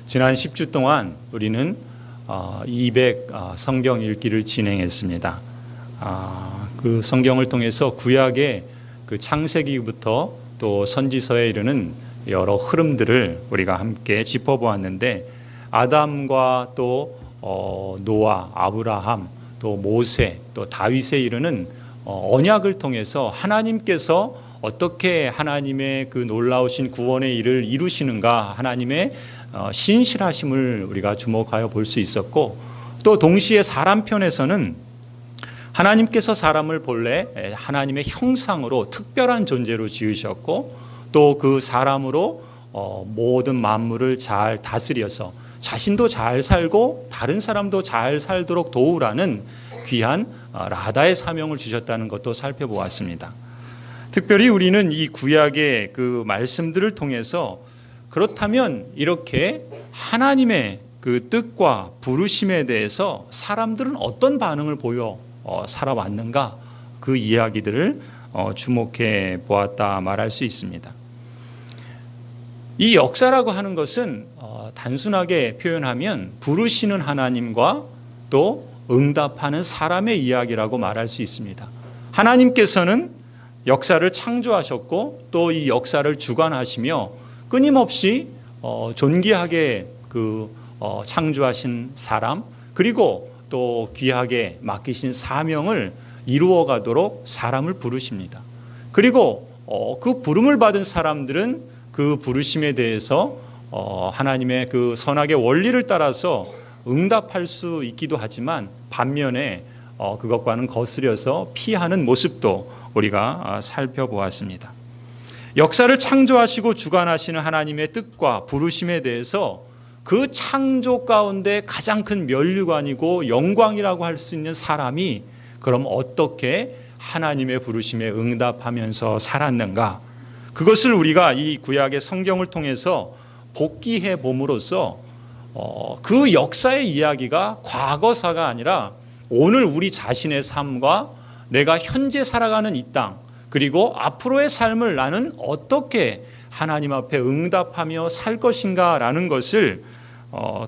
지난 10주 동안 우리는 200 성경 읽기를 진행했습니다. 그 성경을 통해서 구약의 그 창세기부터 또 선지서에 이르는 여러 흐름들을 우리가 함께 짚어보았는데, 아담과 또 노아, 아브라함, 또 모세, 또 다윗에 이르는 언약을 통해서 하나님께서 어떻게 하나님의 그 놀라우신 구원의 일을 이루시는가, 하나님의 신실하심을 우리가 주목하여 볼 수 있었고, 또 동시에 사람 편에서는 하나님께서 사람을 본래 하나님의 형상으로 특별한 존재로 지으셨고, 또 그 사람으로 모든 만물을 잘 다스려서 자신도 잘 살고 다른 사람도 잘 살도록 도우라는 귀한 라다의 사명을 주셨다는 것도 살펴보았습니다. 특별히 우리는 이 구약의 그 말씀들을 통해서 그렇다면 이렇게 하나님의 그 뜻과 부르심에 대해서 사람들은 어떤 반응을 보여 살아왔는가, 그 이야기들을 주목해 보았다 말할 수 있습니다. 이 역사라고 하는 것은 단순하게 표현하면 부르시는 하나님과 또 응답하는 사람의 이야기라고 말할 수 있습니다. 하나님께서는 역사를 창조하셨고 또 이 역사를 주관하시며 끊임없이 존귀하게 창조하신 사람, 그리고 또 귀하게 맡기신 사명을 이루어가도록 사람을 부르십니다. 그리고 그 부름을 받은 사람들은 그 부르심에 대해서 하나님의 그 선악의 원리를 따라서 응답할 수 있기도 하지만, 반면에 그것과는 거스려서 피하는 모습도 우리가 살펴보았습니다. 역사를 창조하시고 주관하시는 하나님의 뜻과 부르심에 대해서 그 창조 가운데 가장 큰 면류관이고 영광이라고 할 수 있는 사람이 그럼 어떻게 하나님의 부르심에 응답하면서 살았는가, 그것을 우리가 이 구약의 성경을 통해서 복기해 봄으로써 그 역사의 이야기가 과거사가 아니라 오늘 우리 자신의 삶과 내가 현재 살아가는 이 땅, 그리고 앞으로의 삶을 나는 어떻게 하나님 앞에 응답하며 살 것인가 라는 것을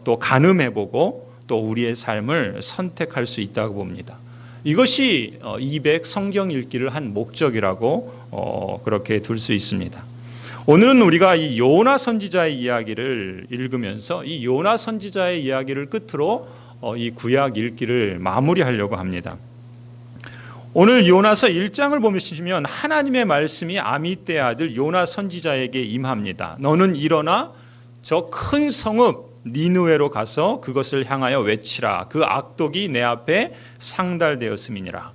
또 가늠해보고 또 우리의 삶을 선택할 수 있다고 봅니다. 이것이 200 성경 읽기를 한 목적이라고 그렇게 둘 수 있습니다. 오늘은 우리가 이 요나 선지자의 이야기를 읽으면서 이 요나 선지자의 이야기를 끝으로 이 구약 읽기를 마무리하려고 합니다. 오늘 요나서 1장을 보시면 하나님의 말씀이 아미떼의 아들 요나 선지자에게 임합니다. 너는 일어나 저 큰 성읍 니느웨로 가서 그것을 향하여 외치라. 그 악독이 내 앞에 상달되었음이니라.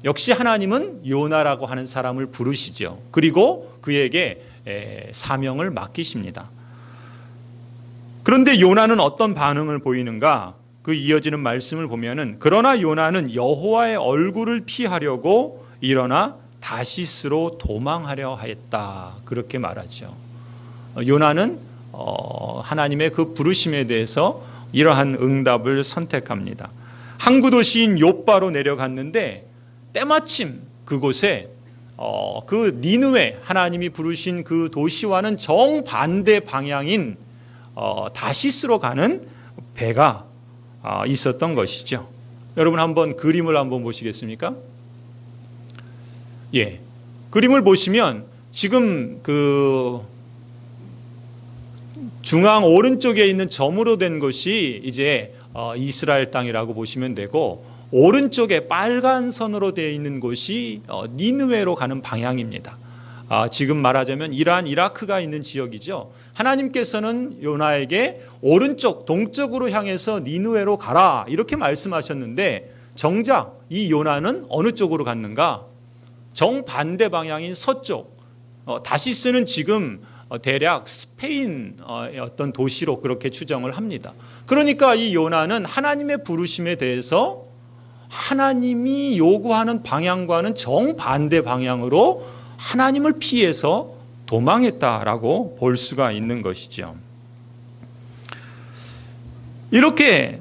역시 하나님은 요나라고 하는 사람을 부르시죠. 그리고 그에게 사명을 맡기십니다. 그런데 요나는 어떤 반응을 보이는가? 그 이어지는 말씀을 보면은, 그러나 요나는 여호와의 얼굴을 피하려고 일어나 다시스로 도망하려 하였다, 그렇게 말하죠. 요나는 하나님의 그 부르심에 대해서 이러한 응답을 선택합니다. 항구 도시인 욥바로 내려갔는데 때마침 그곳에 그 니느웨, 하나님이 부르신 그 도시와는 정반대 방향인 다시스로 가는 배가 있었던 것이죠. 여러분 한번 그림을 한번 보시겠습니까? 예, 그림을 보시면 지금 그 중앙 오른쪽에 있는 점으로 된 것이 이제 이스라엘 땅이라고 보시면 되고, 오른쪽에 빨간 선으로 되어 있는 곳이 니느웨로 가는 방향입니다. 지금 말하자면 이란, 이라크가 있는 지역이죠. 하나님께서는 요나에게 오른쪽 동쪽으로 향해서 니느웨로 가라 이렇게 말씀하셨는데, 정작 이 요나는 어느 쪽으로 갔는가? 정반대 방향인 서쪽, 다시스는 지금 대략 스페인 어떤 도시로 그렇게 추정을 합니다. 그러니까 이 요나는 하나님의 부르심에 대해서 하나님이 요구하는 방향과는 정반대 방향으로 하나님을 피해서 도망했다라고 볼 수가 있는 것이죠. 이렇게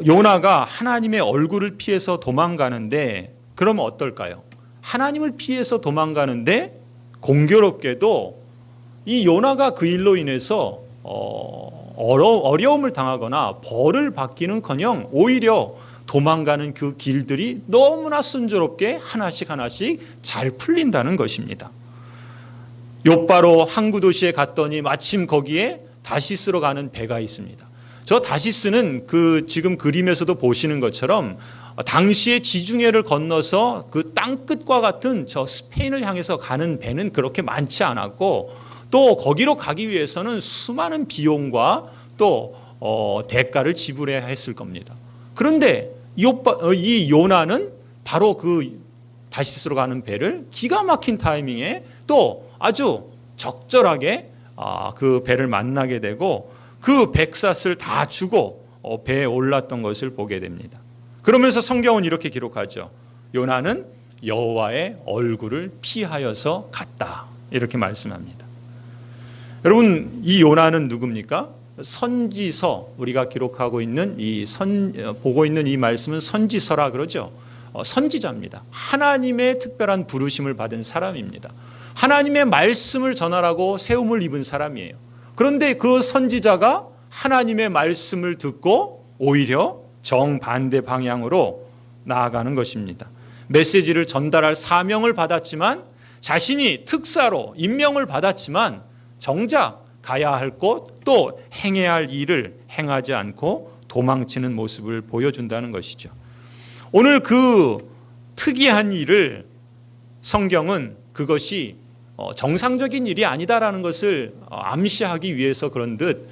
요나가 하나님의 얼굴을 피해서 도망가는데, 그러면 어떨까요? 하나님을 피해서 도망가는데 공교롭게도 이 요나가 그 일로 인해서 어려움을 당하거나 벌을 받기는커녕 오히려 도망가는 그 길들이 너무나 순조롭게 하나씩 잘 풀린다는 것입니다. 욥바로 항구 도시에 갔더니 마침 거기에 다시스로 가는 배가 있습니다. 저 다시스는 그 지금 그림에서도 보시는 것처럼 당시의 지중해를 건너서 그 땅끝과 같은 저 스페인을 향해서 가는 배는 그렇게 많지 않았고, 또 거기로 가기 위해서는 수많은 비용과 또 대가를 지불해야 했을 겁니다. 그런데 이 요나는 바로 그 다시스로 가는 배를 기가 막힌 타이밍에 또 아주 적절하게 그 배를 만나게 되고 그 백삿을 다 주고 배에 올랐던 것을 보게 됩니다. 그러면서 성경은 이렇게 기록하죠. 요나는 여호와의 얼굴을 피하여서 갔다, 이렇게 말씀합니다. 여러분, 이 요나는 누굽니까? 선지서, 우리가 기록하고 있는 보고 있는 이 말씀은 선지서라 그러죠. 선지자입니다. 하나님의 특별한 부르심을 받은 사람입니다. 하나님의 말씀을 전하라고 세움을 입은 사람이에요. 그런데 그 선지자가 하나님의 말씀을 듣고 오히려 정반대 방향으로 나아가는 것입니다. 메시지를 전달할 사명을 받았지만, 자신이 특사로 임명을 받았지만 정작 가야 할 곳, 또 행해야 할 일을 행하지 않고 도망치는 모습을 보여준다는 것이죠. 오늘 그 특이한 일을 성경은 그것이 정상적인 일이 아니다라는 것을 암시하기 위해서 그런 듯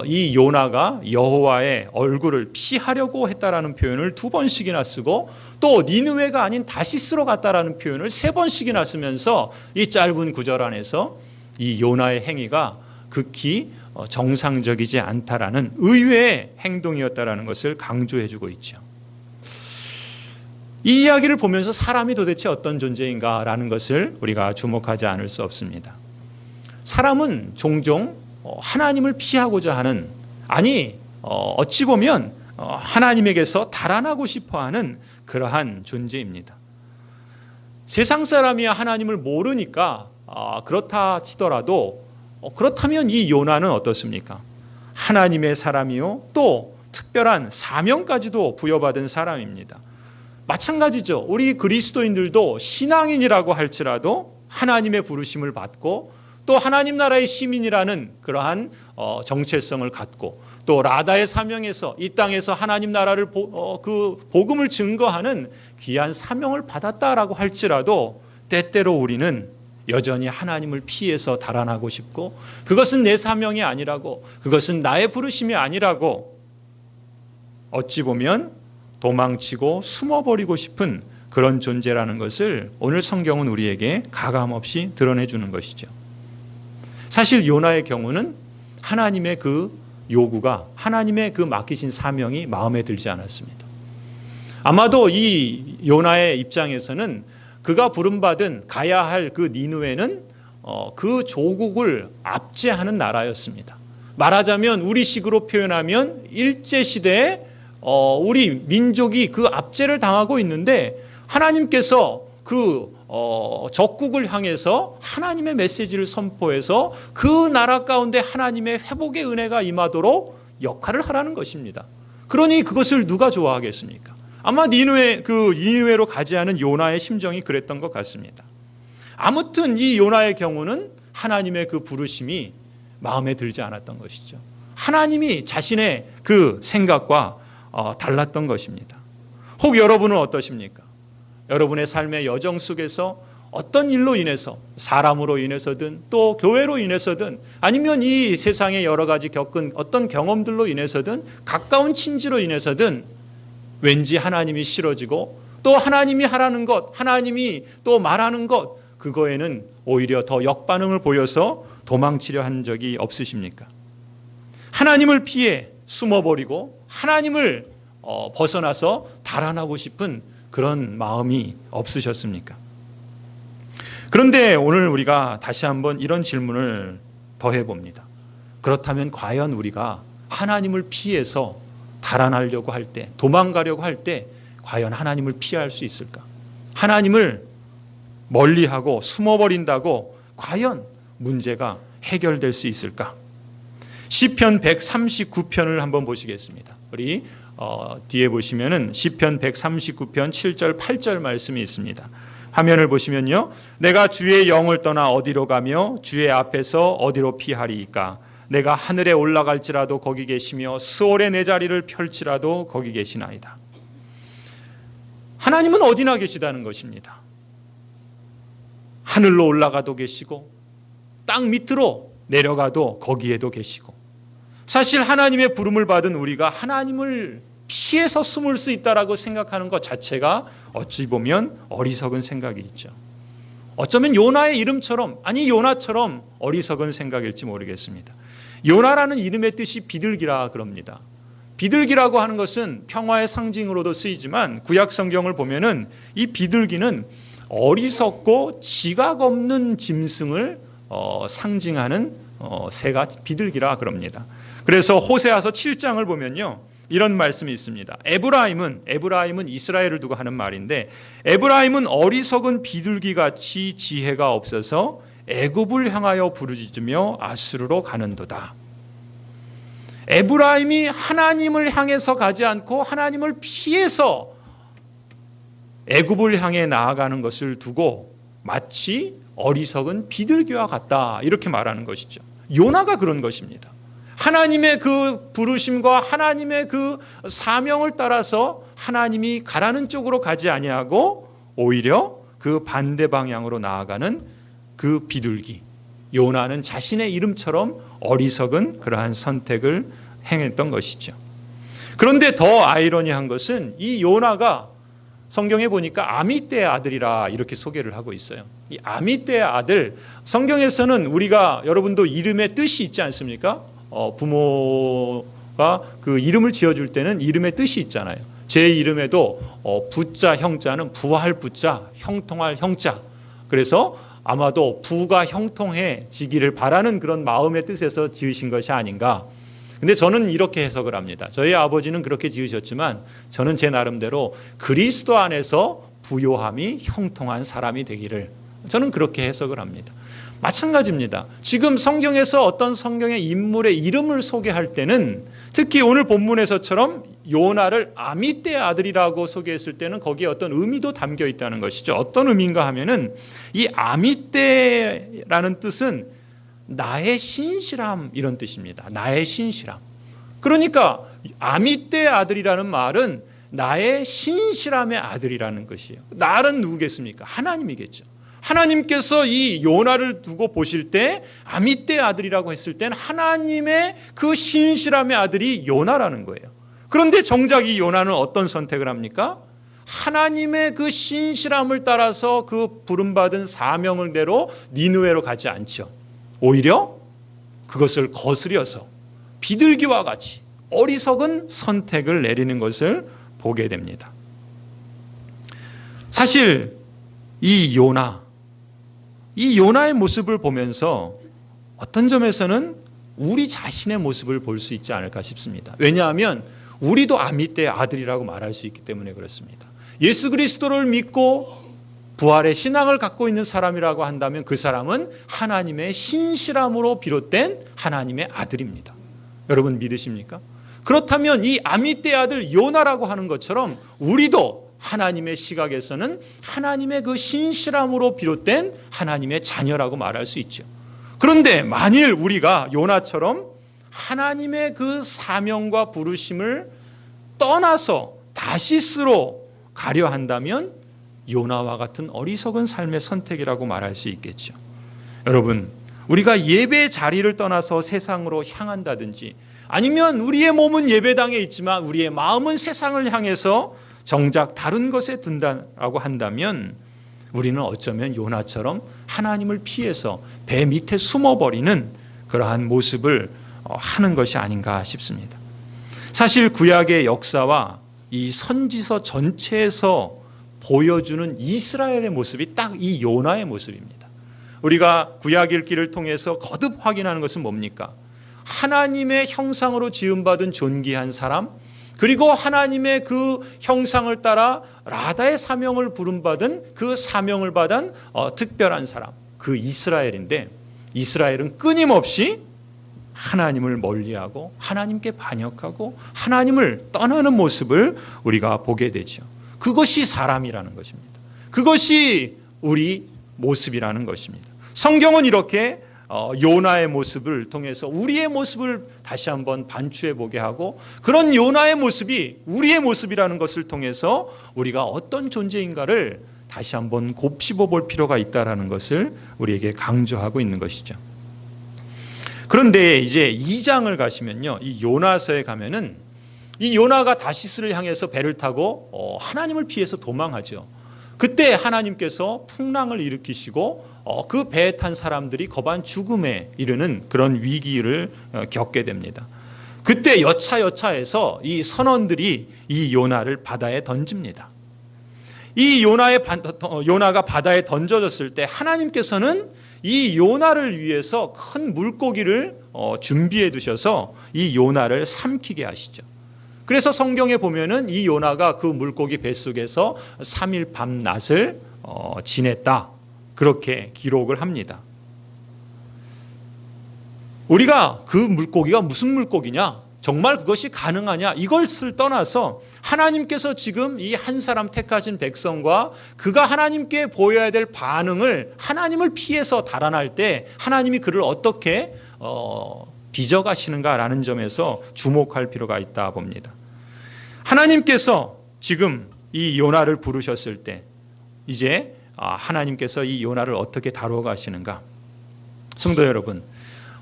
이 요나가 여호와의 얼굴을 피하려고 했다라는 표현을 2번씩이나 쓰고, 또 니느웨가 아닌 다시스로 갔다라는 표현을 3번씩이나 쓰면서 이 짧은 구절 안에서 이 요나의 행위가 극히 정상적이지 않다라는 의외의 행동이었다라는 것을 강조해주고 있죠. 이 이야기를 보면서 사람이 도대체 어떤 존재인가라는 것을 우리가 주목하지 않을 수 없습니다. 사람은 종종 하나님을 피하고자 하는, 어찌 보면 하나님에게서 달아나고 싶어하는 그러한 존재입니다. 세상 사람이 하나님을 모르니까 그렇다 치더라도, 그렇다면 이 요나는 어떻습니까? 하나님의 사람이요, 또 특별한 사명까지도 부여받은 사람입니다. 마찬가지죠. 우리 그리스도인들도 신앙인이라고 할지라도 하나님의 부르심을 받고, 또 하나님 나라의 시민이라는 그러한 정체성을 갖고, 또 라다의 사명에서 이 땅에서 하나님 나라를 그 복음을 증거하는 귀한 사명을 받았다라고 할지라도 때때로 우리는 여전히 하나님을 피해서 달아나고 싶고, 그것은 내 사명이 아니라고, 그것은 나의 부르심이 아니라고 어찌 보면 도망치고 숨어버리고 싶은 그런 존재라는 것을 오늘 성경은 우리에게 가감없이 드러내주는 것이죠. 사실 요나의 경우는 하나님의 그 요구가, 하나님의 그 맡기신 사명이 마음에 들지 않았습니다. 아마도 이 요나의 입장에서는 그가 부름받은 가야 할 그 니느웨는 그 조국을 압제하는 나라였습니다. 말하자면 우리식으로 표현하면 일제시대에 우리 민족이 그 압제를 당하고 있는데, 하나님께서 그 적국을 향해서 하나님의 메시지를 선포해서 그 나라 가운데 하나님의 회복의 은혜가 임하도록 역할을 하라는 것입니다. 그러니 그것을 누가 좋아하겠습니까? 아마 니느웨로 가지 않은 요나의 심정이 그랬던 것 같습니다. 아무튼 이 요나의 경우는 하나님의 그 부르심이 마음에 들지 않았던 것이죠. 하나님이 자신의 그 생각과 달랐던 것입니다. 혹 여러분은 어떠십니까? 여러분의 삶의 여정 속에서 어떤 일로 인해서, 사람으로 인해서든 또 교회로 인해서든 아니면 이 세상에 여러 가지 겪은 어떤 경험들로 인해서든 가까운 친지로 인해서든 왠지 하나님이 싫어지고, 또 하나님이 하라는 것, 하나님이 또 말하는 것, 그거에는 오히려 더 역반응을 보여서 도망치려 한 적이 없으십니까? 하나님을 피해 숨어버리고 하나님을 벗어나서 달아나고 싶은 그런 마음이 없으셨습니까? 그런데 오늘 우리가 다시 한번 이런 질문을 더 해봅니다. 그렇다면 과연 우리가 하나님을 피해서 달아나려고 할 때, 도망가려고 할 때 과연 하나님을 피할 수 있을까? 하나님을 멀리하고 숨어버린다고 과연 문제가 해결될 수 있을까? 시편 139편을 한번 보시겠습니다. 우리 뒤에 보시면은 시편 139편 7절 8절 말씀이 있습니다. 화면을 보시면요. 내가 주의 영을 떠나 어디로 가며 주의 앞에서 어디로 피하리이까. 내가 하늘에 올라갈지라도 거기 계시며 스올에 내 자리를 펼치라도 거기 계시나이다. 하나님은 어디나 계시다는 것입니다. 하늘로 올라가도 계시고 땅 밑으로 내려가도 거기에도 계시고, 사실 하나님의 부름을 받은 우리가 하나님을 피해서 숨을 수 있다라고 생각하는 것 자체가 어찌 보면 어리석은 생각이 있죠. 어쩌면 요나의 이름처럼, 아니 요나처럼 어리석은 생각일지 모르겠습니다. 요나라는 이름의 뜻이 비둘기라 그럽니다. 비둘기라고 하는 것은 평화의 상징으로도 쓰이지만 구약 성경을 보면은 이 비둘기는 어리석고 지각 없는 짐승을 상징하는 새가 비둘기라 그럽니다. 그래서 호세아서 7장을 보면요, 이런 말씀이 있습니다. 에브라임은 이스라엘을 두고 하는 말인데, 에브라임은 어리석은 비둘기같이 지혜가 없어서 애굽을 향하여 부르짖으며 아수르로 가는도다. 에브라임이 하나님을 향해서 가지 않고 하나님을 피해서 애굽을 향해 나아가는 것을 두고 마치 어리석은 비둘기와 같다, 이렇게 말하는 것이죠. 요나가 그런 것입니다. 하나님의 그 부르심과 하나님의 그 사명을 따라서 하나님이 가라는 쪽으로 가지 아니하고 오히려 그 반대 방향으로 나아가는 그 비둘기. 요나는 자신의 이름처럼 어리석은 그러한 선택을 행했던 것이죠. 그런데 더 아이러니한 것은 이 요나가 성경에 보니까 아미떼의 아들이라 이렇게 소개를 하고 있어요. 이 아미떼의 아들, 성경에서는 우리가, 여러분도 이름의 뜻이 있지 않습니까? 부모가 그 이름을 지어줄 때는 이름의 뜻이 있잖아요. 제 이름에도 부자 형자는 부할 부자, 형통할 형자. 그래서 아마도 부가 형통해지기를 바라는 그런 마음의 뜻에서 지으신 것이 아닌가. 근데 저는 이렇게 해석을 합니다. 저희 아버지는 그렇게 지으셨지만 저는 제 나름대로 그리스도 안에서 부요함이 형통한 사람이 되기를, 저는 그렇게 해석을 합니다. 마찬가지입니다. 지금 성경에서 어떤 성경의 인물의 이름을 소개할 때는, 특히 오늘 본문에서처럼 요나를 아미떼의 아들이라고 소개했을 때는 거기에 어떤 의미도 담겨 있다는 것이죠. 어떤 의미인가 하면은, 이 아미떼라는 뜻은 나의 신실함, 이런 뜻입니다. 나의 신실함. 그러니까 아미떼의 아들이라는 말은 나의 신실함의 아들이라는 것이에요. 나는 누구겠습니까? 하나님이겠죠. 하나님께서 이 요나를 두고 보실 때 아미떼의 아들이라고 했을 때는 하나님의 그 신실함의 아들이 요나라는 거예요. 그런데 정작 이 요나는 어떤 선택을 합니까? 하나님의 그 신실함을 따라서 그 부름받은 사명을 대로 니느웨로 가지 않죠. 오히려 그것을 거스려서 비둘기와 같이 어리석은 선택을 내리는 것을 보게 됩니다. 사실 이 요나의 모습을 보면서 어떤 점에서는 우리 자신의 모습을 볼 수 있지 않을까 싶습니다. 왜냐하면 우리도 아미떼의 아들이라고 말할 수 있기 때문에 그렇습니다. 예수 그리스도를 믿고 부활의 신앙을 갖고 있는 사람이라고 한다면 그 사람은 하나님의 신실함으로 비롯된 하나님의 아들입니다. 여러분 믿으십니까? 그렇다면 이 아미떼의 아들 요나라고 하는 것처럼 우리도 하나님의 시각에서는 하나님의 그 신실함으로 비롯된 하나님의 자녀라고 말할 수 있죠. 그런데 만일 우리가 요나처럼 하나님의 그 사명과 부르심을 떠나서 다시스로 가려 한다면 요나와 같은 어리석은 삶의 선택이라고 말할 수 있겠죠. 여러분, 우리가 예배 자리를 떠나서 세상으로 향한다든지, 아니면 우리의 몸은 예배당에 있지만 우리의 마음은 세상을 향해서 정작 다른 것에 든다라고 한다면 우리는 어쩌면 요나처럼 하나님을 피해서 배 밑에 숨어버리는 그러한 모습을 하는 것이 아닌가 싶습니다. 사실 구약의 역사와 이 선지서 전체에서 보여주는 이스라엘의 모습이 딱 이 요나의 모습입니다. 우리가 구약 읽기를 통해서 거듭 확인하는 것은 뭡니까? 하나님의 형상으로 지음받은 존귀한 사람, 그리고 하나님의 그 형상을 따라 라다의 사명을 부름받은 그 사명을 받은 특별한 사람, 그 이스라엘인데, 이스라엘은 끊임없이 하나님을 멀리하고 하나님께 반역하고 하나님을 떠나는 모습을 우리가 보게 되죠. 그것이 사람이라는 것입니다. 그것이 우리 모습이라는 것입니다. 성경은 이렇게 요나의 모습을 통해서 우리의 모습을 다시 한번 반추해 보게 하고, 그런 요나의 모습이 우리의 모습이라는 것을 통해서 우리가 어떤 존재인가를 다시 한번 곱씹어 볼 필요가 있다는 것을 우리에게 강조하고 있는 것이죠. 그런데 이제 2장을 가시면요, 이 요나서에 가면은 이 요나가 다시스를 향해서 배를 타고 하나님을 피해서 도망하죠. 그때 하나님께서 풍랑을 일으키시고 그 배에 탄 사람들이 거반 죽음에 이르는 그런 위기를 겪게 됩니다. 그때 여차여차해서 이 선원들이 이 요나를 바다에 던집니다. 이 요나가 바다에 던져졌을 때 하나님께서는 이 요나를 위해서 큰 물고기를 준비해 두셔서 이 요나를 삼키게 하시죠. 그래서 성경에 보면은 이 요나가 그 물고기 뱃속에서 3일 밤낮을 지냈다, 그렇게 기록을 합니다. 우리가 그 물고기가 무슨 물고기냐, 정말 그것이 가능하냐, 이것을 떠나서 하나님께서 지금 이 한 사람 택하신 백성과 그가 하나님께 보여야 될 반응을, 하나님을 피해서 달아날 때 하나님이 그를 어떻게 빚어가시는가라는 점에서 주목할 필요가 있다 봅니다. 하나님께서 지금 이 요나를 부르셨을 때 이제 하나님께서 이 요나를 어떻게 다루어 가시는가. 성도 여러분,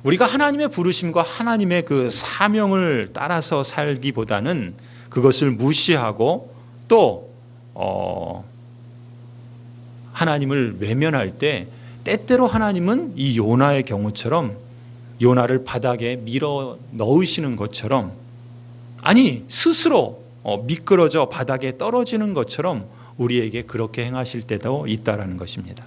우리가 하나님의 부르심과 하나님의 그 사명을 따라서 살기보다는 그것을 무시하고 또 하나님을 외면할 때 때때로 하나님은 이 요나의 경우처럼 요나를 바닥에 밀어 넣으시는 것처럼, 아니 스스로 미끄러져 바닥에 떨어지는 것처럼 우리에게 그렇게 행하실 때도 있다라는 것입니다.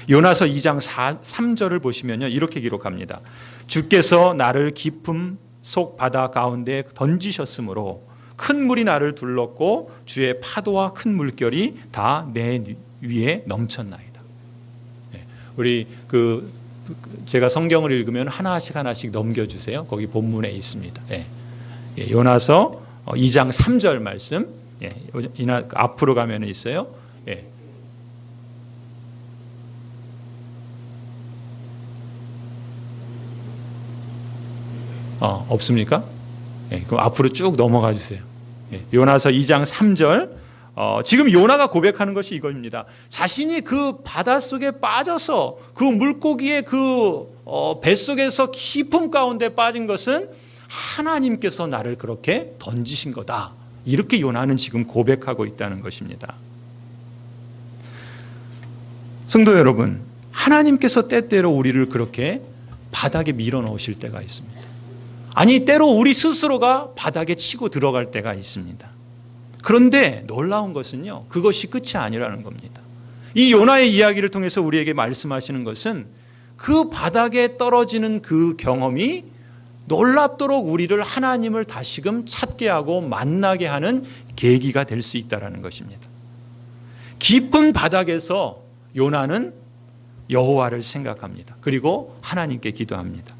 요나서 2장 3절을 보시면요, 이렇게 기록합니다. 주께서 나를 깊음 속 바다 가운데 던지셨으므로 큰 물이 나를 둘렀고 주의 파도와 큰 물결이 다 내 위에 넘쳤나이다. 우리 제가 성경을 읽으면 하나씩 넘겨주세요. 거기 본문에 있습니다. 요나서 2장 3절 말씀, 앞으로 가면 있어요. 없습니까? 그럼 앞으로 쭉 넘어가 주세요. 요나서 2장 3절. 지금 요나가 고백하는 것이 이겁니다. 자신이 그 바닷속에 빠져서 그 물고기의 그 뱃속에서 깊음 가운데 빠진 것은 하나님께서 나를 그렇게 던지신 거다. 이렇게 요나는 지금 고백하고 있다는 것입니다. 성도 여러분, 하나님께서 때때로 우리를 그렇게 바닥에 밀어 넣으실 때가 있습니다. 아니, 때로 우리 스스로가 바닥에 치고 들어갈 때가 있습니다. 그런데 놀라운 것은요, 그것이 끝이 아니라는 겁니다. 이 요나의 이야기를 통해서 우리에게 말씀하시는 것은 그 바닥에 떨어지는 그 경험이 놀랍도록 우리를 하나님을 다시금 찾게 하고 만나게 하는 계기가 될 수 있다는 것입니다. 깊은 바닥에서 요나는 여호와를 생각합니다. 그리고 하나님께 기도합니다.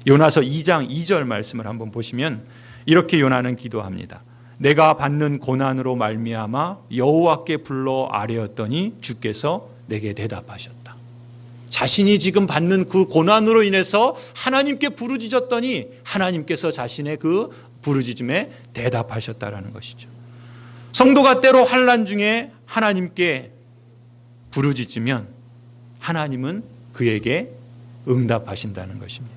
요나서 2장 2절 말씀을 한번 보시면 이렇게 요나는 기도합니다. 내가 받는 고난으로 말미암아 여호와께 불러 아뢰었더니 주께서 내게 대답하셨다. 자신이 지금 받는 그 고난으로 인해서 하나님께 부르짖었더니 하나님께서 자신의 그 부르짖음에 대답하셨다라는 것이죠. 성도가 때로 환난 중에 하나님께 부르짖으면 하나님은 그에게 응답하신다는 것입니다.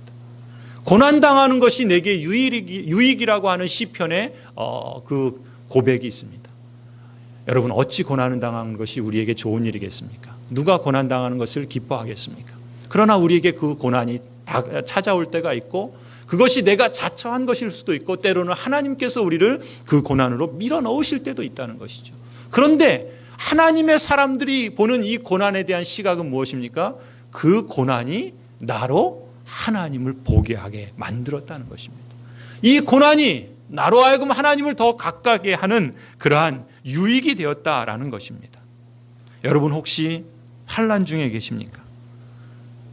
고난당하는 것이 내게 유익이라고 하는 시편의 그 고백이 있습니다. 여러분, 어찌 고난을 당하는 것이 우리에게 좋은 일이겠습니까? 누가 고난당하는 것을 기뻐하겠습니까? 그러나 우리에게 그 고난이 찾아올 때가 있고, 그것이 내가 자처한 것일 수도 있고, 때로는 하나님께서 우리를 그 고난으로 밀어 넣으실 때도 있다는 것이죠. 그런데 하나님의 사람들이 보는 이 고난에 대한 시각은 무엇입니까? 그 고난이 나로 하나님을 보게 하게 만들었다는 것입니다. 이 고난이 나로 하여금 하나님을 더 가깝게 하는 그러한 유익이 되었다라는 것입니다. 여러분, 혹시 환난 중에 계십니까?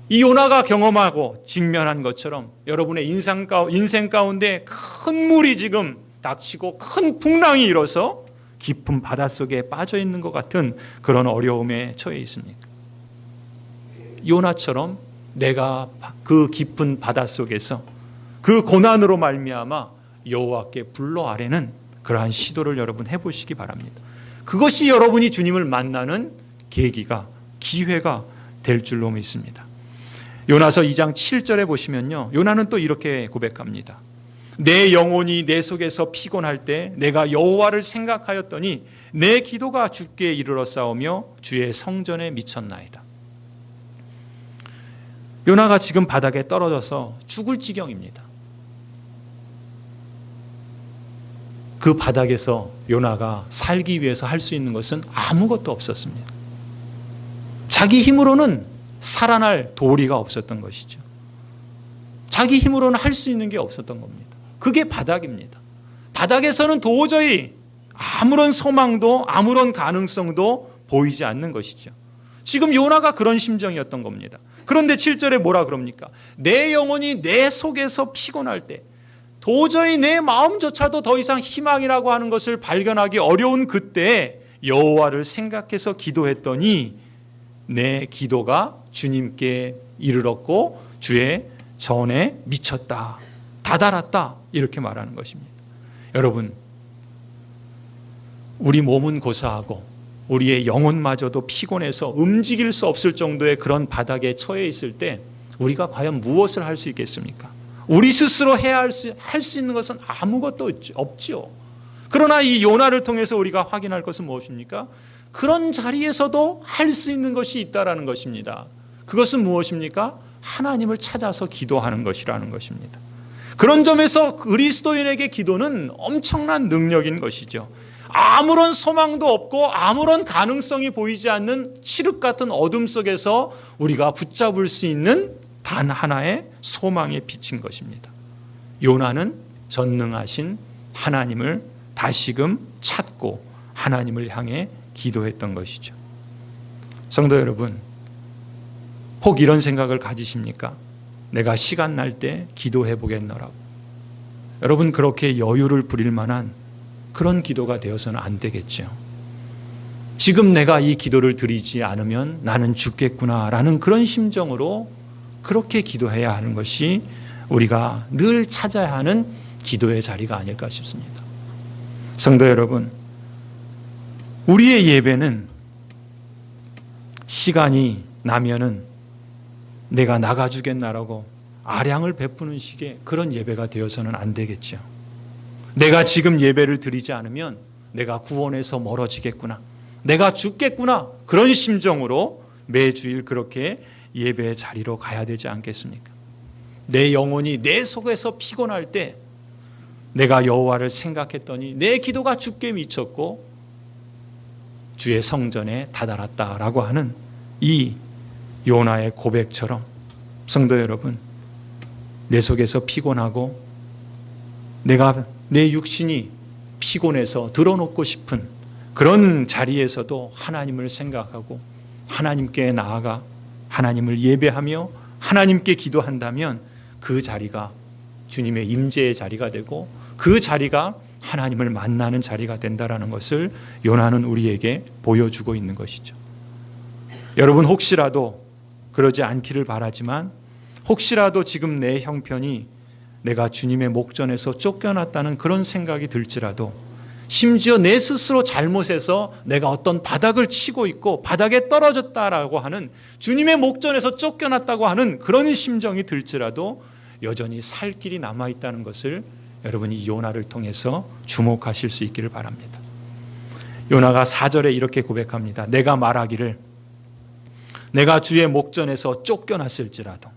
이 요나가 경험하고 직면한 것처럼 여러분의 인생 가운데 큰 물이 지금 닥치고 큰 풍랑이 일어서 깊은 바닷속에 빠져 있는 것 같은 그런 어려움에 처해 있습니까? 요나처럼 내가 그 깊은 바닷속에서 그 고난으로 말미암아 여호와께 불러 아뢰는 그러한 시도를 여러분 해보시기 바랍니다. 그것이 여러분이 주님을 만나는 계기가, 기회가 될 줄로 믿습니다. 요나서 2장 7절에 보시면요, 요나는 또 이렇게 고백합니다. 내 영혼이 내 속에서 피곤할 때 내가 여호와를 생각하였더니 내 기도가 주께 이르러 싸우며 주의 성전에 미쳤나이다. 요나가 지금 바닥에 떨어져서 죽을 지경입니다. 그 바닥에서 요나가 살기 위해서 할 수 있는 것은 아무것도 없었습니다. 자기 힘으로는 살아날 도리가 없었던 것이죠. 자기 힘으로는 할 수 있는 게 없었던 겁니다. 그게 바닥입니다. 바닥에서는 도저히 아무런 소망도 아무런 가능성도 보이지 않는 것이죠. 지금 요나가 그런 심정이었던 겁니다. 그런데 7절에 뭐라 그럽니까? 내 영혼이 내 속에서 피곤할 때, 도저히 내 마음조차도 더 이상 희망이라고 하는 것을 발견하기 어려운 그때 여호와를 생각해서 기도했더니 내 기도가 주님께 이르렀고 주의 전에 미쳤다, 다다랐다, 이렇게 말하는 것입니다. 여러분, 우리 몸은 고사하고 우리의 영혼마저도 피곤해서 움직일 수 없을 정도의 그런 바닥에 처해 있을 때 우리가 과연 무엇을 할 수 있겠습니까? 우리 스스로 해야 할 수 있는 것은 아무것도 없지요. 그러나 이 요나를 통해서 우리가 확인할 것은 무엇입니까? 그런 자리에서도 할 수 있는 것이 있다라는 것입니다. 그것은 무엇입니까? 하나님을 찾아서 기도하는 것이라는 것입니다. 그런 점에서 그리스도인에게 기도는 엄청난 능력인 것이죠. 아무런 소망도 없고 아무런 가능성이 보이지 않는 칠흑 같은 어둠 속에서 우리가 붙잡을 수 있는 단 하나의 소망의 빛인 것입니다. 요나는 전능하신 하나님을 다시금 찾고 하나님을 향해 기도했던 것이죠. 성도 여러분, 혹 이런 생각을 가지십니까? 내가 시간 날 때 기도해 보겠노라고. 여러분, 그렇게 여유를 부릴 만한 그런 기도가 되어서는 안 되겠죠. 지금 내가 이 기도를 드리지 않으면 나는 죽겠구나라는 그런 심정으로 그렇게 기도해야 하는 것이 우리가 늘 찾아야 하는 기도의 자리가 아닐까 싶습니다. 성도 여러분, 우리의 예배는 시간이 나면은 내가 나가주겠나라고 아량을 베푸는 식의 그런 예배가 되어서는 안 되겠죠. 내가 지금 예배를 드리지 않으면 내가 구원에서 멀어지겠구나, 내가 죽겠구나, 그런 심정으로 매주일 그렇게 예배의 자리로 가야 되지 않겠습니까? 내 영혼이 내 속에서 피곤할 때 내가 여호와를 생각했더니 내 기도가 주께 미쳤고 주의 성전에 다다랐다라고 하는 이 요나의 고백처럼, 성도 여러분, 내 속에서 피곤하고 내 육신이 피곤해서 드러놓고 싶은 그런 자리에서도 하나님을 생각하고 하나님께 나아가 하나님을 예배하며 하나님께 기도한다면 그 자리가 주님의 임재의 자리가 되고 그 자리가 하나님을 만나는 자리가 된다라는 것을 요나는 우리에게 보여주고 있는 것이죠. 여러분, 혹시라도 그러지 않기를 바라지만 혹시라도 지금 내 형편이 내가 주님의 목전에서 쫓겨났다는 그런 생각이 들지라도, 심지어 내 스스로 잘못해서 내가 어떤 바닥을 치고 있고 바닥에 떨어졌다라고 하는, 주님의 목전에서 쫓겨났다고 하는 그런 심정이 들지라도 여전히 살 길이 남아있다는 것을 여러분이 요나를 통해서 주목하실 수 있기를 바랍니다. 요나가 4절에 이렇게 고백합니다. 내가 말하기를 내가 주의 목전에서 쫓겨났을지라도,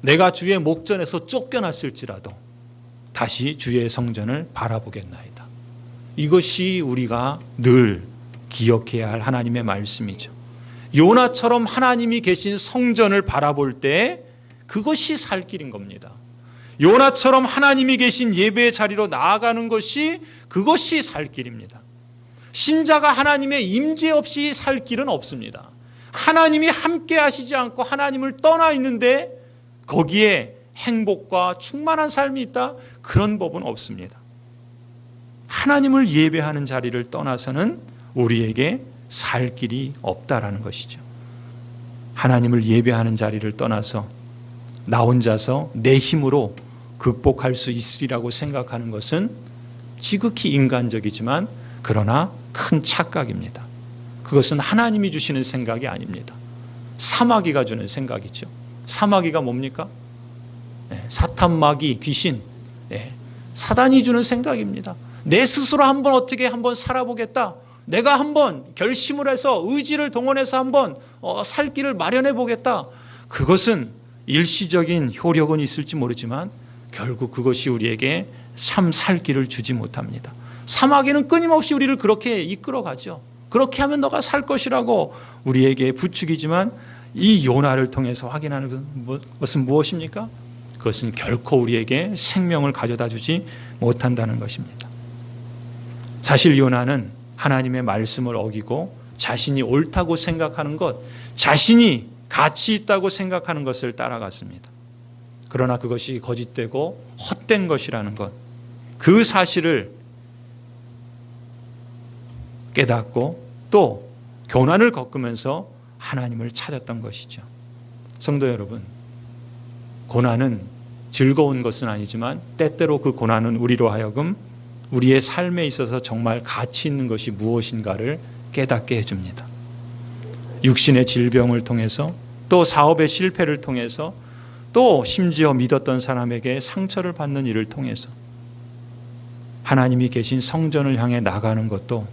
내가 주의 목전에서 쫓겨났을지라도 다시 주의 성전을 바라보겠나이다. 이것이 우리가 늘 기억해야 할 하나님의 말씀이죠. 요나처럼 하나님이 계신 성전을 바라볼 때 그것이 살 길인 겁니다. 요나처럼 하나님이 계신 예배의 자리로 나아가는 것이 그것이 살 길입니다. 신자가 하나님의 임재 없이 살 길은 없습니다. 하나님이 함께 하시지 않고 하나님을 떠나 있는데 거기에 행복과 충만한 삶이 있다? 그런 법은 없습니다. 하나님을 예배하는 자리를 떠나서는 우리에게 살 길이 없다라는 것이죠. 하나님을 예배하는 자리를 떠나서 나 혼자서 내 힘으로 극복할 수 있으리라고 생각하는 것은 지극히 인간적이지만 그러나 큰 착각입니다. 그것은 하나님이 주시는 생각이 아닙니다. 사마귀가 주는 생각이죠. 사마귀가 뭡니까? 사탄, 마귀, 귀신, 사단이 주는 생각입니다. 내 스스로 어떻게 한번 살아보겠다. 내가 한번 결심을 해서 의지를 동원해서 한번 살 길을 마련해 보겠다. 그것은 일시적인 효력은 있을지 모르지만 결국 그것이 우리에게 참 살 길을 주지 못합니다. 사마귀는 끊임없이 우리를 그렇게 이끌어가죠. 그렇게 하면 너가 살 것이라고 우리에게 부추기지만 이 요나를 통해서 확인하는 것은 무엇입니까? 그것은 결코 우리에게 생명을 가져다 주지 못한다는 것입니다. 사실 요나는 하나님의 말씀을 어기고 자신이 옳다고 생각하는 것, 자신이 가치 있다고 생각하는 것을 따라갔습니다. 그러나 그것이 거짓되고 헛된 것이라는 것, 그 사실을 깨닫고 또 고난을 겪으면서 하나님을 찾았던 것이죠. 성도 여러분, 고난은 즐거운 것은 아니지만 때때로 그 고난은 우리로 하여금 우리의 삶에 있어서 정말 가치 있는 것이 무엇인가를 깨닫게 해줍니다. 육신의 질병을 통해서 또 사업의 실패를 통해서 또 심지어 믿었던 사람에게 상처를 받는 일을 통해서 하나님이 계신 성전을 향해 나가는 것도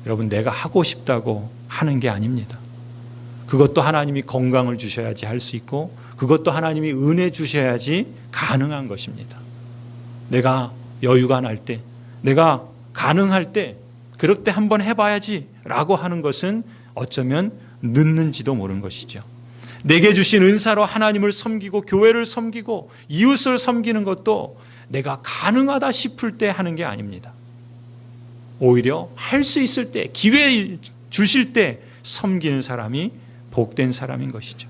여러분 내가 하고 싶다고 하는 게 아닙니다. 그것도 하나님이 건강을 주셔야지 할 수 있고 그것도 하나님이 은혜 주셔야지 가능한 것입니다. 내가 여유가 날 때, 내가 가능할 때, 그럴 때 한번 해봐야지 라고 하는 것은 어쩌면 늦는지도 모르는 것이죠. 내게 주신 은사로 하나님을 섬기고 교회를 섬기고 이웃을 섬기는 것도 내가 가능하다 싶을 때 하는 게 아닙니다. 오히려 할 수 있을 때, 기회 주실 때 섬기는 사람이 복된 사람인 것이죠.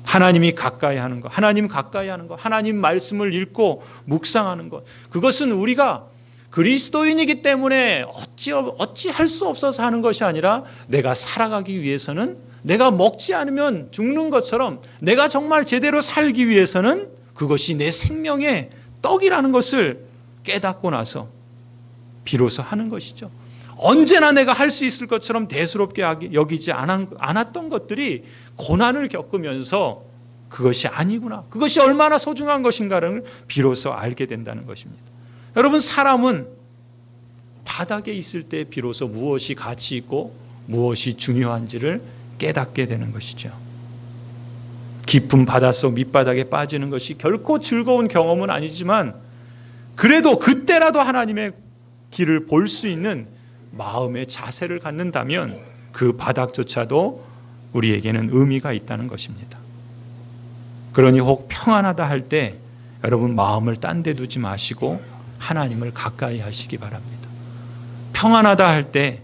하나님이 가까이 하는 것, 하나님 가까이 하는 것, 하나님 말씀을 읽고 묵상하는 것, 그것은 우리가 그리스도인이기 때문에 어찌 할 수 없어서 하는 것이 아니라 내가 살아가기 위해서는, 내가 먹지 않으면 죽는 것처럼 내가 정말 제대로 살기 위해서는 그것이 내 생명의 떡이라는 것을 깨닫고 나서 비로소 하는 것이죠. 언제나 내가 할 수 있을 것처럼 대수롭게 여기지 않았던 것들이 고난을 겪으면서 그것이 아니구나, 그것이 얼마나 소중한 것인가를 비로소 알게 된다는 것입니다. 여러분, 사람은 바닥에 있을 때 비로소 무엇이 가치 있고 무엇이 중요한지를 깨닫게 되는 것이죠. 깊은 바닷속 밑바닥에 빠지는 것이 결코 즐거운 경험은 아니지만 그래도 그때라도 하나님의 길을 볼 수 있는 마음의 자세를 갖는다면 그 바닥조차도 우리에게는 의미가 있다는 것입니다. 그러니 혹 평안하다 할 때 여러분 마음을 딴 데 두지 마시고 하나님을 가까이 하시기 바랍니다. 평안하다 할 때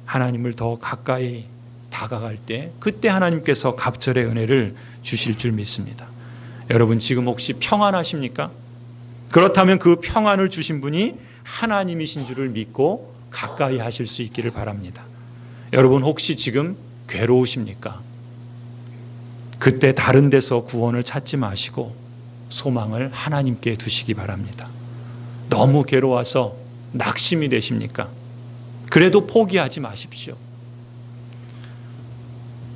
하나님을 더 가까이 다가갈 때 그때 하나님께서 갑절의 은혜를 주실 줄 믿습니다. 여러분 지금 혹시 평안하십니까? 그렇다면 그 평안을 주신 분이 하나님이신 줄을 믿고 가까이 하실 수 있기를 바랍니다. 여러분 혹시 지금 괴로우십니까? 그때 다른 데서 구원을 찾지 마시고 소망을 하나님께 두시기 바랍니다. 너무 괴로워서 낙심이 되십니까? 그래도 포기하지 마십시오.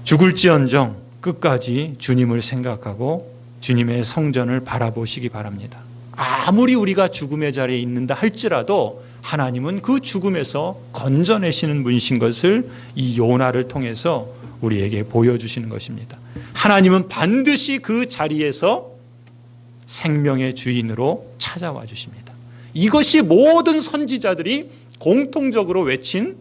죽을지언정 끝까지 주님을 생각하고 주님의 성전을 바라보시기 바랍니다. 아무리 우리가 죽음의 자리에 있는다 할지라도 하나님은 그 죽음에서 건져내시는 분이신 것을 이 요나를 통해서 우리에게 보여주시는 것입니다. 하나님은 반드시 그 자리에서 생명의 주인으로 찾아와 주십니다. 이것이 모든 선지자들이 공통적으로 외친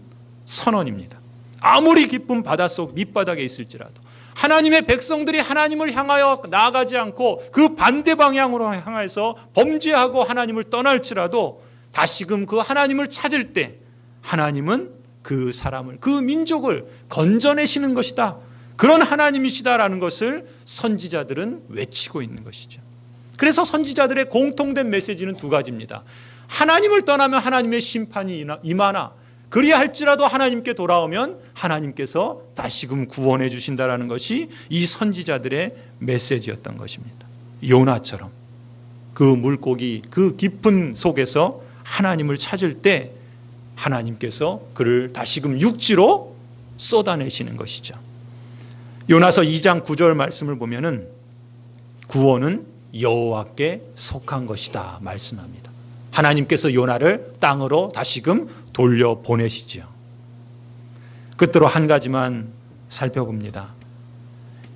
선언입니다. 아무리 깊은 바닷속 밑바닥에 있을지라도 하나님의 백성들이 하나님을 향하여 나아가지 않고 그 반대 방향으로 향해서 범죄하고 하나님을 떠날지라도 다시금 그 하나님을 찾을 때 하나님은 그 사람을, 그 민족을 건져내시는 것이다. 그런 하나님이시다라는 것을 선지자들은 외치고 있는 것이죠. 그래서 선지자들의 공통된 메시지는 두 가지입니다. 하나님을 떠나면 하나님의 심판이 임하나 그리할지라도 하나님께 돌아오면 하나님께서 다시금 구원해 주신다라는 것이 이 선지자들의 메시지였던 것입니다. 요나처럼 그 물고기 그 깊은 속에서 하나님을 찾을 때 하나님께서 그를 다시금 육지로 쏟아내시는 것이죠. 요나서 2장 9절 말씀을 보면은 구원은 여호와께 속한 것이다 말씀합니다. 하나님께서 요나를 땅으로 다시금 돌려보내시죠. 끝으로 한 가지만 살펴봅니다.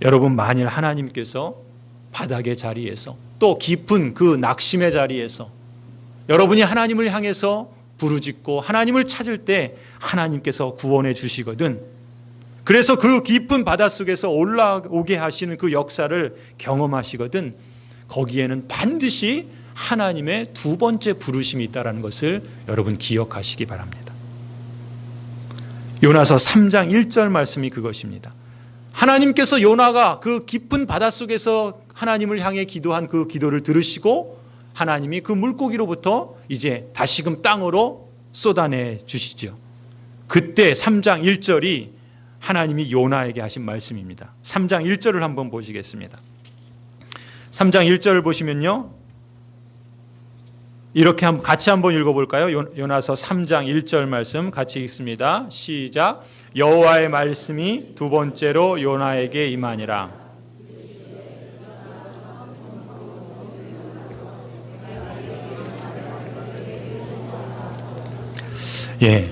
여러분, 만일 하나님께서 바닥의 자리에서 또 깊은 그 낙심의 자리에서 여러분이 하나님을 향해서 부르짖고 하나님을 찾을 때 하나님께서 구원해 주시거든, 그래서 그 깊은 바닷속에서 올라오게 하시는 그 역사를 경험하시거든, 거기에는 반드시 하나님의 두 번째 부르심이 있다는 것을 여러분 기억하시기 바랍니다. 요나서 3장 1절 말씀이 그것입니다. 하나님께서 요나가 그 깊은 바닷속에서 하나님을 향해 기도한 그 기도를 들으시고 하나님이 그 물고기로부터 이제 다시금 땅으로 쏟아내 주시죠. 그때 3장 1절이 하나님이 요나에게 하신 말씀입니다. 3장 1절을 한번 보시겠습니다. 3장 1절을 보시면요, 이렇게 같이 한번 읽어볼까요? 요나서 3장 1절 말씀 같이 읽습니다. 시작. 여호와의 말씀이 두 번째로 요나에게 임하니라. 예,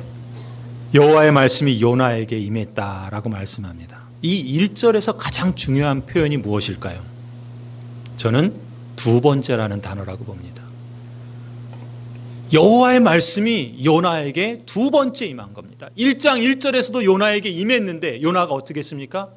여호와의 말씀이 요나에게 임했다라고 말씀합니다. 이 1절에서 가장 중요한 표현이 무엇일까요? 저는 두 번째라는 단어라고 봅니다. 여호와의 말씀이 요나에게 두 번째 임한 겁니다. 1장 1절에서도 요나에게 임했는데 요나가 어떻게 했습니까?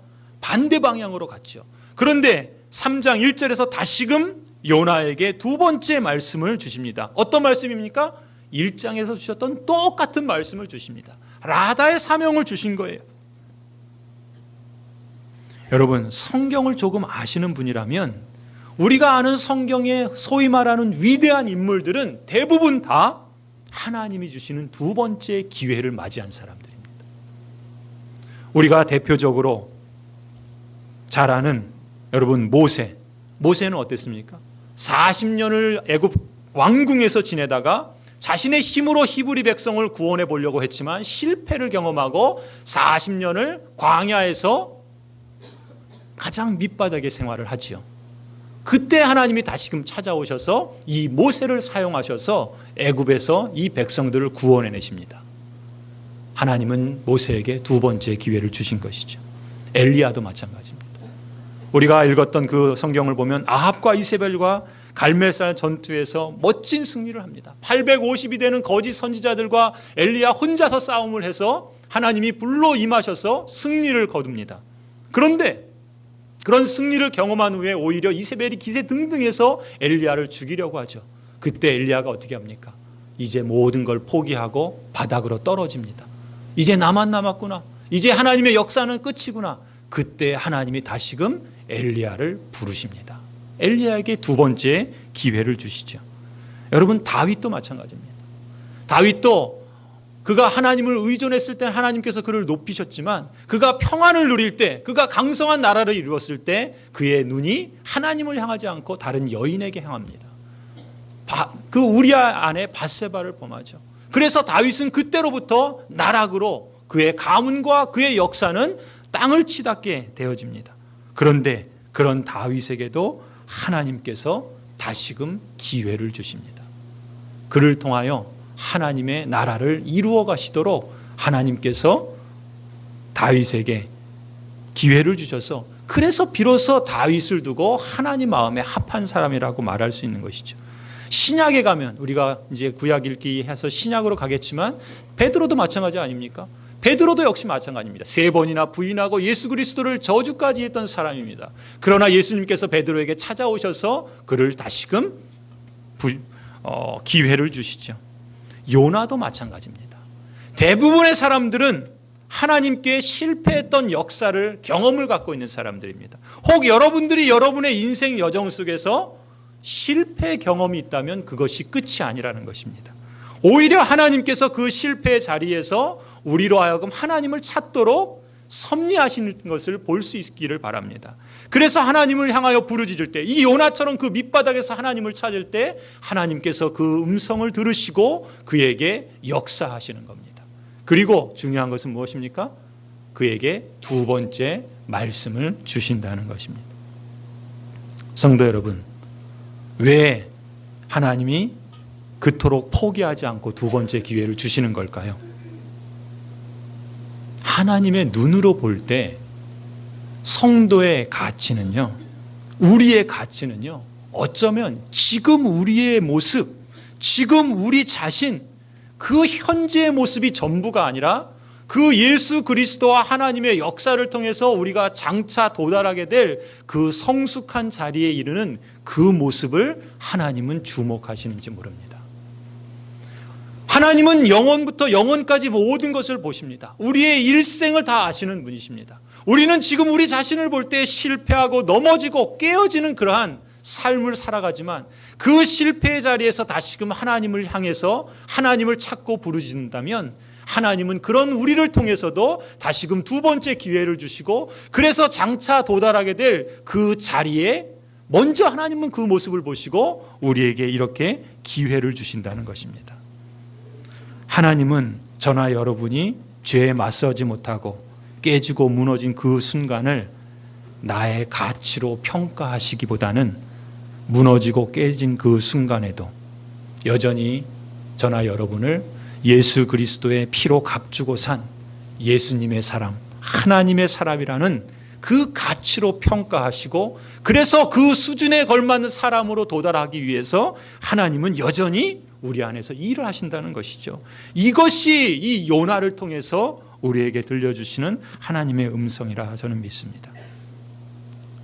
반대 방향으로 갔죠. 그런데 3장 1절에서 다시금 요나에게 두 번째 말씀을 주십니다. 어떤 말씀입니까? 1장에서 주셨던 똑같은 말씀을 주십니다. 라다의 사명을 주신 거예요. 여러분, 성경을 조금 아시는 분이라면 우리가 아는 성경의 소위 말하는 위대한 인물들은 대부분 다 하나님이 주시는 두 번째 기회를 맞이한 사람들입니다. 우리가 대표적으로 잘 아는 여러분 모세는 어땠습니까? 40년을 애굽 왕궁에서 지내다가 자신의 힘으로 히브리 백성을 구원해 보려고 했지만 실패를 경험하고 40년을 광야에서 가장 밑바닥의 생활을 하지요. 그때 하나님이 다시금 찾아오셔서 이 모세를 사용하셔서 애굽에서 이 백성들을 구원해내십니다. 하나님은 모세에게 두 번째 기회를 주신 것이죠. 엘리야도 마찬가지입니다. 우리가 읽었던 그 성경을 보면 아합과 이세벨과 갈멜산 전투에서 멋진 승리를 합니다. 850이 되는 거짓 선지자들과 엘리야 혼자서 싸움을 해서 하나님이 불로 임하셔서 승리를 거둡니다. 그런데 그런 승리를 경험한 후에 오히려 이세벨이 기세등등해서 엘리야를 죽이려고 하죠. 그때 엘리야가 어떻게 합니까? 이제 모든 걸 포기하고 바닥으로 떨어집니다. 이제 나만 남았구나. 이제 하나님의 역사는 끝이구나. 그때 하나님이 다시금 엘리야를 부르십니다. 엘리야에게 두 번째 기회를 주시죠. 여러분, 다윗도 마찬가지입니다. 다윗도 그가 하나님을 의존했을 때 하나님께서 그를 높이셨지만 그가 평안을 누릴 때, 그가 강성한 나라를 이루었을 때 그의 눈이 하나님을 향하지 않고 다른 여인에게 향합니다. 그 우리아 안에 밧세바를 범하죠. 그래서 다윗은 그때로부터 나락으로 그의 가문과 그의 역사는 땅을 치닫게 되어집니다. 그런데 그런 다윗에게도 하나님께서 다시금 기회를 주십니다. 그를 통하여 하나님의 나라를 이루어 가시도록 하나님께서 다윗에게 기회를 주셔서, 그래서 비로소 다윗을 두고 하나님 마음에 합한 사람이라고 말할 수 있는 것이죠. 신약에 가면, 우리가 이제 구약 읽기 해서 신약으로 가겠지만 베드로도 마찬가지 아닙니까? 베드로도 역시 마찬가지입니다. 3번이나 부인하고 예수 그리스도를 저주까지 했던 사람입니다. 그러나 예수님께서 베드로에게 찾아오셔서 그를 다시금 기회를 주시죠. 요나도 마찬가지입니다. 대부분의 사람들은 하나님께 실패했던 역사를 경험을 갖고 있는 사람들입니다. 혹 여러분들이 여러분의 인생 여정 속에서 실패 경험이 있다면 그것이 끝이 아니라는 것입니다. 오히려 하나님께서 그 실패의 자리에서 우리로 하여금 하나님을 찾도록 섭리하시는 것을 볼 수 있기를 바랍니다. 그래서 하나님을 향하여 부르짖을 때, 이 요나처럼 그 밑바닥에서 하나님을 찾을 때 하나님께서 그 음성을 들으시고 그에게 역사하시는 겁니다. 그리고 중요한 것은 무엇입니까? 그에게 두 번째 말씀을 주신다는 것입니다. 성도 여러분, 왜 하나님이 그토록 포기하지 않고 두 번째 기회를 주시는 걸까요? 하나님의 눈으로 볼 때 성도의 가치는요, 우리의 가치는요, 어쩌면 지금 우리의 모습, 지금 우리 자신, 그 현재의 모습이 전부가 아니라 그 예수 그리스도와 하나님의 역사를 통해서 우리가 장차 도달하게 될 그 성숙한 자리에 이르는 그 모습을 하나님은 주목하시는지 모릅니다. 하나님은 영원부터 영원까지 모든 것을 보십니다. 우리의 일생을 다 아시는 분이십니다. 우리는 지금 우리 자신을 볼 때 실패하고 넘어지고 깨어지는 그러한 삶을 살아가지만 그 실패의 자리에서 다시금 하나님을 향해서 하나님을 찾고 부르짖는다면 하나님은 그런 우리를 통해서도 다시금 두 번째 기회를 주시고, 그래서 장차 도달하게 될 그 자리에 먼저 하나님은 그 모습을 보시고 우리에게 이렇게 기회를 주신다는 것입니다. 하나님은 저나 여러분이 죄에 맞서지 못하고 깨지고 무너진 그 순간을 나의 가치로 평가하시기보다는 무너지고 깨진 그 순간에도 여전히 저나 여러분을 예수 그리스도의 피로 값주고 산 예수님의 사람, 하나님의 사람이라는 그 가치로 평가하시고, 그래서 그 수준에 걸맞는 사람으로 도달하기 위해서 하나님은 여전히 우리 안에서 일을 하신다는 것이죠. 이것이 이 요나를 통해서 우리에게 들려주시는 하나님의 음성이라 저는 믿습니다.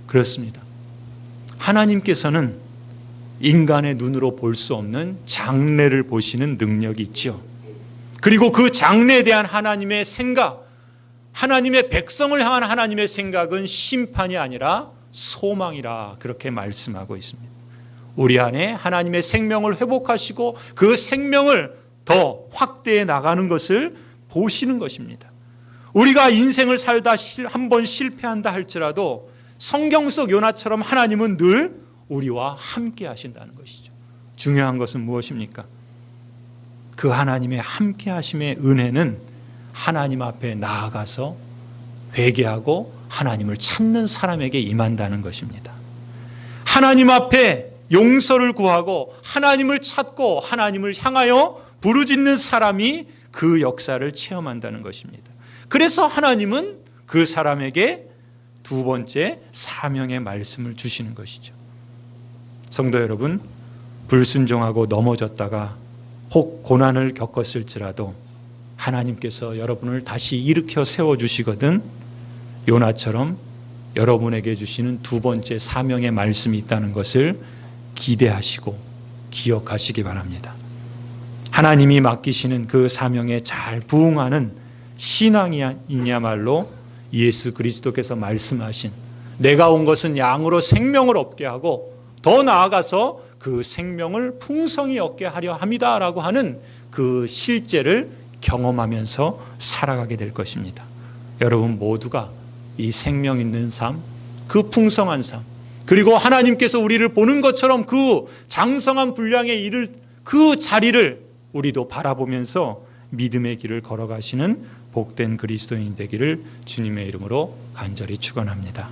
그렇습니다. 하나님께서는 인간의 눈으로 볼 수 없는 장래를 보시는 능력이 있죠. 그리고 그 장래에 대한 하나님의 생각, 하나님의 백성을 향한 하나님의 생각은 심판이 아니라 소망이라 그렇게 말씀하고 있습니다. 우리 안에 하나님의 생명을 회복하시고 그 생명을 더 확대해 나가는 것을 보시는 것입니다. 우리가 인생을 살다 한 번 실패한다 할지라도 성경 속 요나처럼 하나님은 늘 우리와 함께 하신다는 것이죠. 중요한 것은 무엇입니까? 그 하나님의 함께 하심의 은혜는 하나님 앞에 나아가서 회개하고 하나님을 찾는 사람에게 임한다는 것입니다. 하나님 앞에 용서를 구하고 하나님을 찾고 하나님을 향하여 부르짖는 사람이 그 역사를 체험한다는 것입니다. 그래서 하나님은 그 사람에게 두 번째 사명의 말씀을 주시는 것이죠. 성도 여러분, 불순종하고 넘어졌다가 혹 고난을 겪었을지라도 하나님께서 여러분을 다시 일으켜 세워주시거든 요나처럼 여러분에게 주시는 두 번째 사명의 말씀이 있다는 것을 기대하시고 기억하시기 바랍니다. 하나님이 맡기시는 그 사명에 잘 부응하는 신앙이야말로 예수 그리스도께서 말씀하신 내가 온 것은 양으로 생명을 얻게 하고 더 나아가서 그 생명을 풍성히 얻게 하려 함이다라고 하는 그 실제를 경험하면서 살아가게 될 것입니다. 여러분 모두가 이 생명 있는 삶, 그 풍성한 삶, 그리고 하나님께서 우리를 보는 것처럼 그 장성한 분량에 이를 그 자리를 우리도 바라보면서 믿음의 길을 걸어가시는 복된 그리스도인 되기를 주님의 이름으로 간절히 축원합니다.